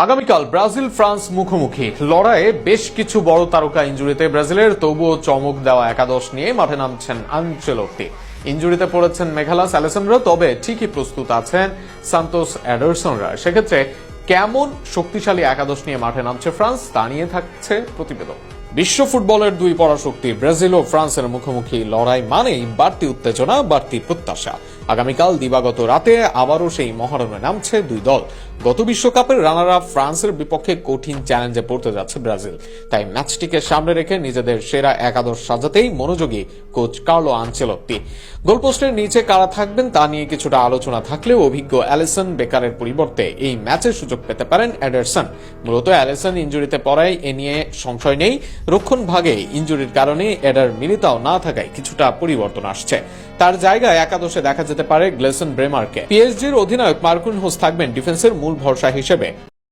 আগামীকাল Brazil France মুখোমুখি লড়াইয়ে বেশ কিছু বড় তারকা ইনজুরিতে ব্রাজিলের, তবুও চমক দেওয়া একাদশ নিয়ে মাঠে নামছেন আনচেলত্তি। ইনজুরিতে পড়েছেন মেঘালাস আলেসান্দ্রো, তবে ঠিকই প্রস্তুত আছেন সান্তোস এডারসনরা। সেক্ষেত্রে কেমন শক্তিশালী একাদশ নিয়ে মাঠে নামছে ফ্রান্স, তা নিয়ে থাকছে প্রতিবেদন। বিশ্ব ফুটবলের দুই পরাশক্তি ব্রাজিল ও ফ্রান্সের মুখোমুখি লড়াই মানেই বাড়তি উত্তেজনা, বাড়তি প্রত্যাশা। আগামীকাল দিবাগত রাতে আবারও সেই মহারণে নামছে দুই দল। গত বিশ্বকাপের রানার আপ ফ্রান্সের বিপক্ষে কঠিন চ্যালেঞ্জে পড়তে যাচ্ছে ব্রাজিল। তাই ম্যাচটিকে সামনে রেখে নিজেদের সেরা একাদশ সাজাতেই মনোযোগী কোচ কার্লো আনচেলত্তি। গোলপোস্টের নিচে কারা থাকবেন তা নিয়ে কিছুটা আলোচনা থাকলেও অভিজ্ঞ অ্যালিসন বেকারের পরিবর্তে এই ম্যাচে সুযোগ পেতে পারেন এডারসন। মূলত অ্যালিসন ইনজুরিতে পড়ায় এ নিয়ে সংশয় নেই। রক্ষণ ভাগে ইনজুরির কারণে এডার মিলিতাও না থাকায় কিছুটা পরিবর্তন আসছে। তার জায়গায় একাদশে দেখা যেতে পারে গ্লেসন ব্রেমারকে। পিএসজির অধিনায়ক মার্কুইনহোস থাকবেন ডিফেন্সের মূল ভরসা হিসেবে।